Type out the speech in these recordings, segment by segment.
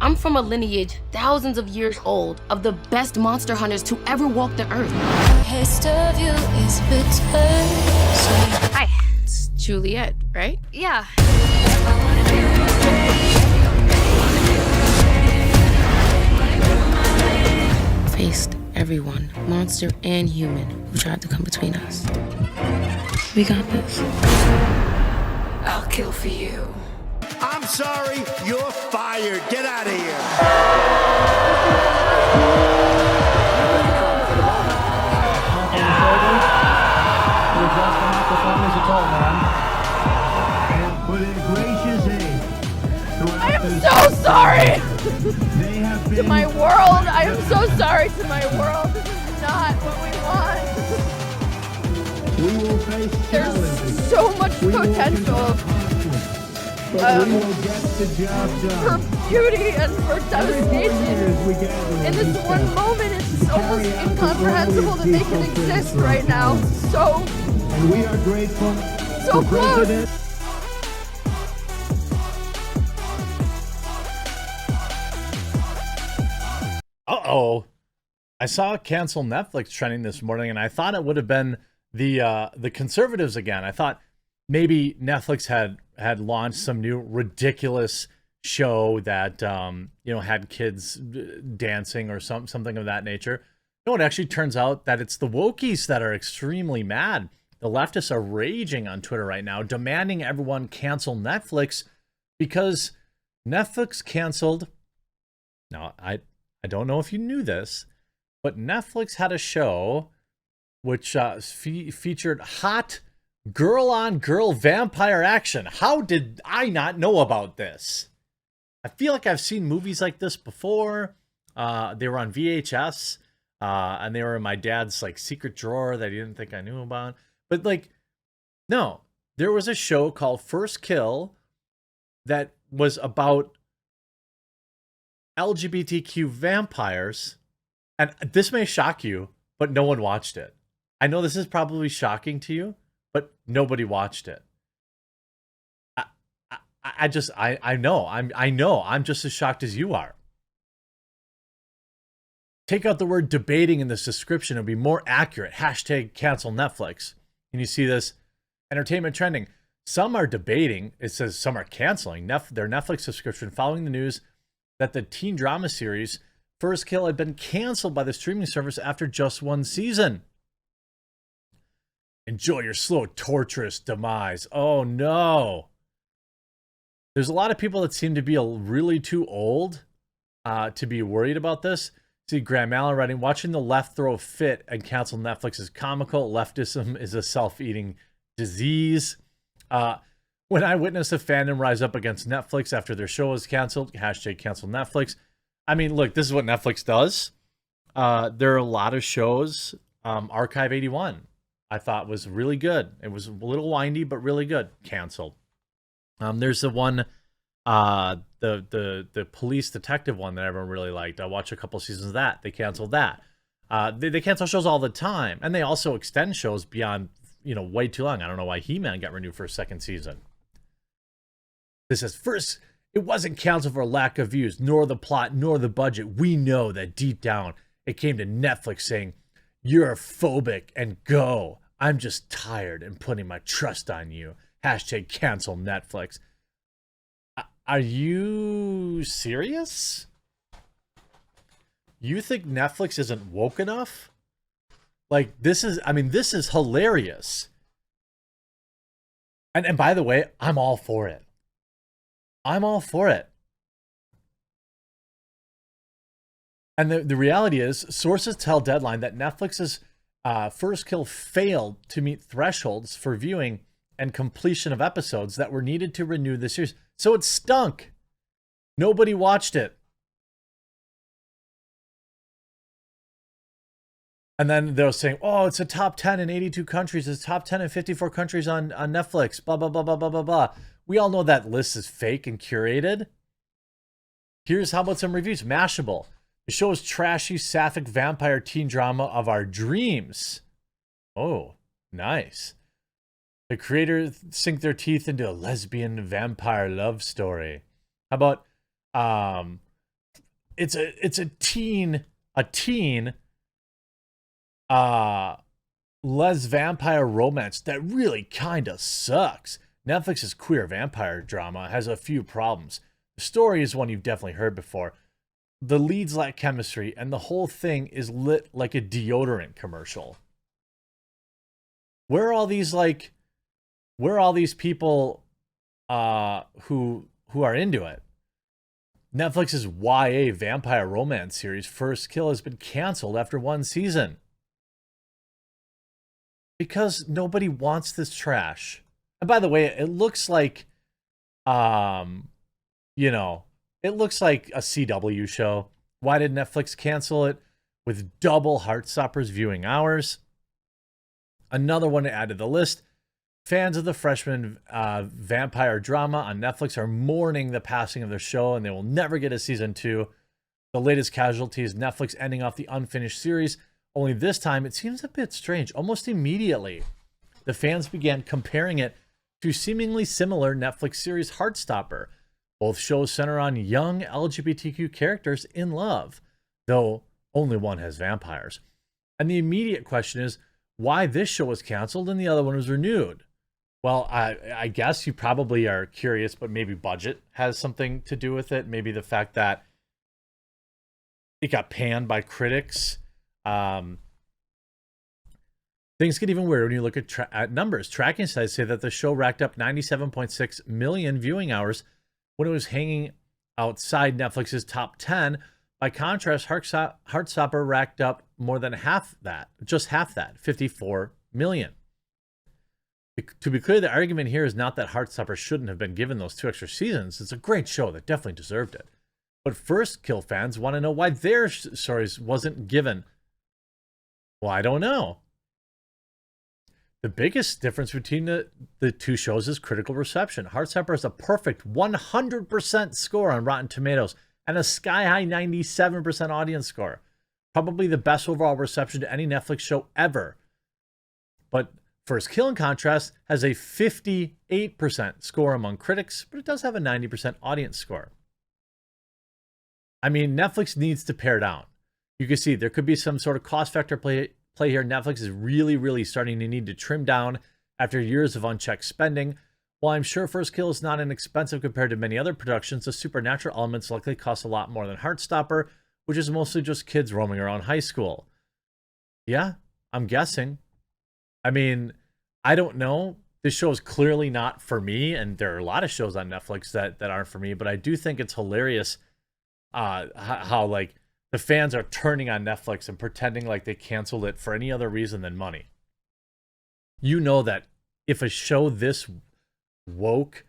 I'm from a lineage thousands of years old of the best monster hunters to ever walk the earth. Taste of you is bitter. Hi, it's Juliet, right? Yeah. Faced everyone, monster and human, who tried to come between us. We got this. I'll kill for you. I'm sorry, you're fired. Get out of here. I am so sorry to my world. I am so sorry to my world. This is not what we want. We will face There's so much potential for beauty and for devastation. In this one moment, it's almost incomprehensible that they can exist right now. So, and we are grateful. So close. Uh-oh. I saw cancel Netflix trending this morning, and I thought it would have been the conservatives again. I thought maybe Netflix had launched some new ridiculous show that had kids dancing or something of that nature. No, it actually turns out that it's the wokies that are extremely mad. The leftists are raging on Twitter right now, demanding everyone cancel Netflix because Netflix canceled. Now, I don't know if you knew this, but Netflix had a show which featured hot girl-on-girl vampire action. How did I not know about this? I feel like I've seen movies like this before. They were on VHS, and they were in my dad's secret drawer that he didn't think I knew about. But no, there was a show called First Kill that was about LGBTQ vampires, and this may shock you, but no one watched it. I know this is probably shocking to you, but nobody watched it. I know I'm just as shocked as you are. Take out the word debating in this description, it'll be more accurate. Hashtag cancel Netflix. And you see this entertainment trending. Some are debating, it says some are canceling their Netflix subscription following the news that the teen drama series First Kill had been canceled by the streaming service after just one season. Enjoy your slow, torturous demise. Oh no. There's a lot of people that seem to be really too old to be worried about this. See, Graham Allen writing, watching the left throw a fit and cancel Netflix is comical. Leftism is a self-eating disease. When I witnessed a fandom rise up against Netflix after their show was canceled, hashtag cancel Netflix. I mean, look, this is what Netflix does. There are a lot of shows. Archive 81, I thought was really good. It was a little windy, but really good. Canceled. There's the one, the police detective one that everyone really liked. I watched a couple seasons of that. They canceled that. They cancel shows all the time, and they also extend shows beyond, way too long. I don't know why He-Man got renewed for a second season. This says, first, it wasn't canceled for lack of views, nor the plot, nor the budget. We know that deep down, it came to Netflix saying, you're phobic and go. I'm just tired and putting my trust on you. Hashtag cancel Netflix. Are you serious? You think Netflix isn't woke enough? This is hilarious. And by the way, I'm all for it. I'm all for it. And the reality is, sources tell Deadline that Netflix's First Kill failed to meet thresholds for viewing and completion of episodes that were needed to renew the series. So it stunk. Nobody watched it. And then they're saying, oh, it's a top 10 in 82 countries. It's top 10 in 54 countries on Netflix. Blah, blah, blah, blah, blah, blah, blah. We all know that list is fake and curated. Here's how about some reviews. Mashable. The show is trashy, sapphic vampire teen drama of our dreams. Oh, nice. The creators sink their teeth into a lesbian vampire love story. How about it's a teen les vampire romance that really kind of sucks. Netflix's queer vampire drama has a few problems. The story is one you've definitely heard before. The leads lack chemistry, and the whole thing is lit like a deodorant commercial. Where are all these people who are into it? Netflix's YA vampire romance series First Kill has been canceled after one season. Because nobody wants this trash. And by the way, it looks like it looks like a CW show. Why did Netflix cancel it? With double Heartstopper's viewing hours. Another one to add to the list. Fans of the freshman vampire drama on Netflix are mourning the passing of their show, and they will never get a season 2. The latest casualty is Netflix ending off the unfinished series, only this time it seems a bit strange. Almost immediately, the fans began comparing it to seemingly similar Netflix series Heartstopper. Both shows center on young LGBTQ characters in love, though only one has vampires. And the immediate question is why this show was canceled and the other one was renewed. Well, I guess you probably are curious, but maybe budget has something to do with it. Maybe the fact that it got panned by critics. Things get even weirder when you look at numbers. Tracking sites say that the show racked up 97.6 million viewing hours when it was hanging outside Netflix's top 10. By contrast, Heartstopper racked up more than just half that, 54 million. To be clear, the argument here is not that Heartstopper shouldn't have been given those 2 extra seasons. It's a great show that definitely deserved it. But First Kill fans want to know why their stories wasn't given. Well, I don't know. The biggest difference between the 2 shows is critical reception. Heartstopper has a perfect 100% score on Rotten Tomatoes and a sky-high 97% audience score. Probably the best overall reception to any Netflix show ever. But First Kill, in contrast, has a 58% score among critics, but it does have a 90% audience score. I mean, Netflix needs to pare down. You can see there could be some sort of cost factor play here. Netflix is really starting to need to trim down after years of unchecked spending. While I'm sure First Kill is not inexpensive compared to many other productions, the supernatural elements likely cost a lot more than Heartstopper, which is mostly just kids roaming around high school. Yeah, I'm guessing. I mean, I don't know. This show is clearly not for me, and there are a lot of shows on Netflix that aren't for me, but I do think it's hilarious how like the fans are turning on Netflix and pretending like they canceled it for any other reason than money. You know that if a show this woke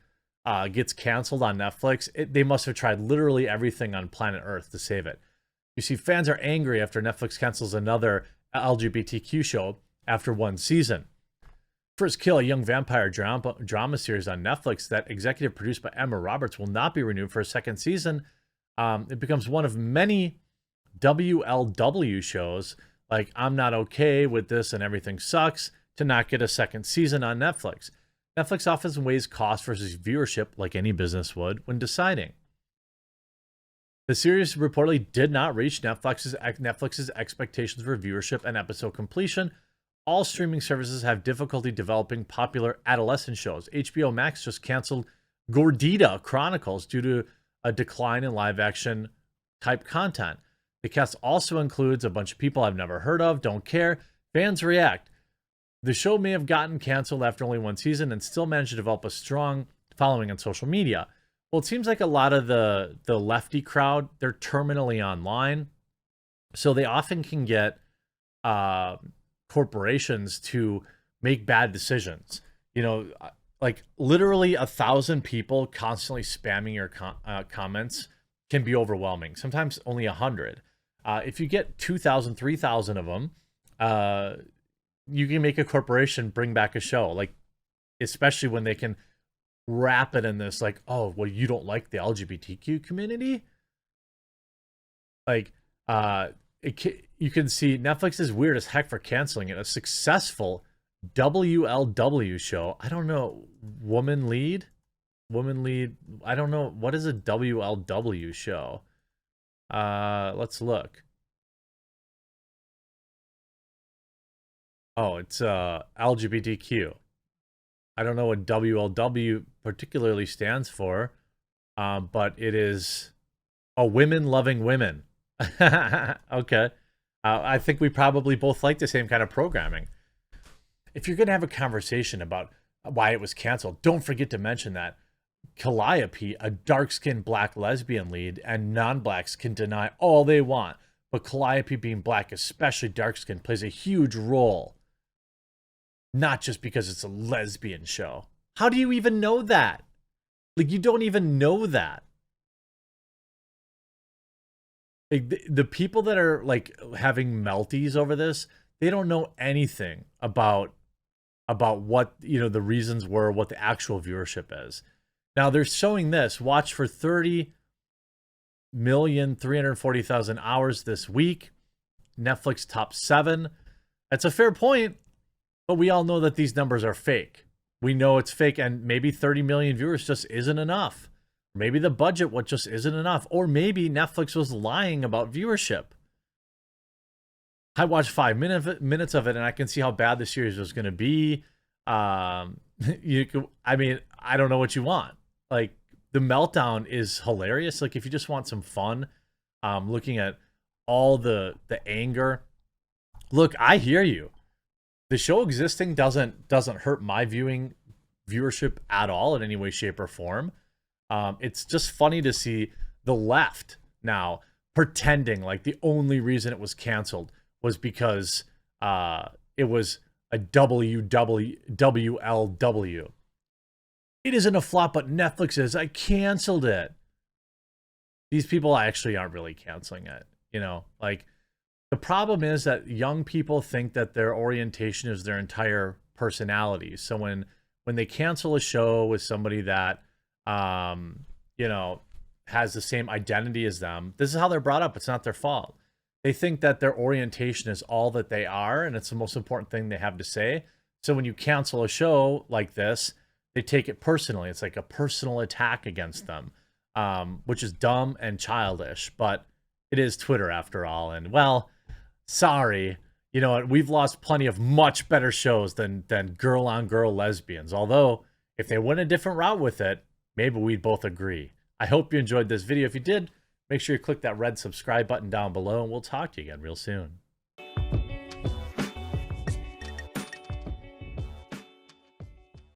gets canceled on Netflix, they must have tried literally everything on planet Earth to save it. You see, fans are angry after Netflix cancels another LGBTQ show after one season. First Kill, a young vampire drama series on Netflix that executive produced by Emma Roberts, will not be renewed for a second season. It becomes one of many WLW shows, like I'm Not Okay with This and Everything Sucks, to not get a second season on Netflix. Netflix often weighs cost versus viewership like any business would when deciding. The series reportedly did not reach Netflix's expectations for viewership and episode completion. All streaming services have difficulty developing popular adolescent shows. HBO Max just canceled Gordita Chronicles due to a decline in live-action type content. The cast also includes a bunch of people I've never heard of, don't care. Fans react. The show may have gotten canceled after only one season and still managed to develop a strong following on social media. Well, it seems like a lot of the lefty crowd, they're terminally online. So they often can get corporations to make bad decisions. You know, like literally 1,000 people constantly spamming your comments can be overwhelming. Sometimes only 100. If you get 2,000, 3,000 of them, you can make a corporation bring back a show. Like, especially when they can wrap it in this, like, oh, well, you don't like the LGBTQ community? Like, you can see Netflix is weird as heck for canceling it. A successful WLW show. I don't know. Woman lead. I don't know. What is a WLW show? Let's look. Oh, it's LGBTQ. I don't know what WLW particularly stands for, but it is women loving women. Okay. I think we probably both like the same kind of programming. If you're going to have a conversation about why it was canceled, don't forget to mention that Calliope, a dark-skinned black lesbian lead, and non-blacks can deny all they want, but Calliope being black, especially dark-skinned, plays a huge role. Not just because it's a lesbian show. How do you even know that? Like, you don't even know that. Like, the people that are like having melties over this, they don't know anything about what, you know, the reasons were, what the actual viewership is. Now they're showing this. Watch for 30,340,000 hours this week. Netflix top 7. That's a fair point, but we all know that these numbers are fake. We know it's fake, and maybe 30 million viewers just isn't enough. Maybe the budget just isn't enough. Or maybe Netflix was lying about viewership. I watched 5 minutes of it, and I can see how bad the series was going to be. I mean, I don't know what you want. Like, the meltdown is hilarious. Like, if you just want some fun, looking at all the anger. Look, I hear you. The show existing doesn't hurt my viewership at all in any way, shape, or form. It's just funny to see the left now pretending like the only reason it was canceled was because it was a WLW. It isn't a flop, but Netflix is. I canceled it. These people actually aren't really canceling it. You know, like, the problem is that young people think that their orientation is their entire personality. So when they cancel a show with somebody that you know, has the same identity as them, this is how they're brought up. It's not their fault. They think that their orientation is all that they are, and it's the most important thing they have to say. So when you cancel a show like this, they take it personally. It's like a personal attack against them, which is dumb and childish, but it is Twitter after all. And, well, sorry, you know what? We've lost plenty of much better shows than girl-on-girl lesbians. Although, if they went a different route with it, maybe we'd both agree. I hope you enjoyed this video. If you did, make sure you click that red subscribe button down below, and we'll talk to you again real soon.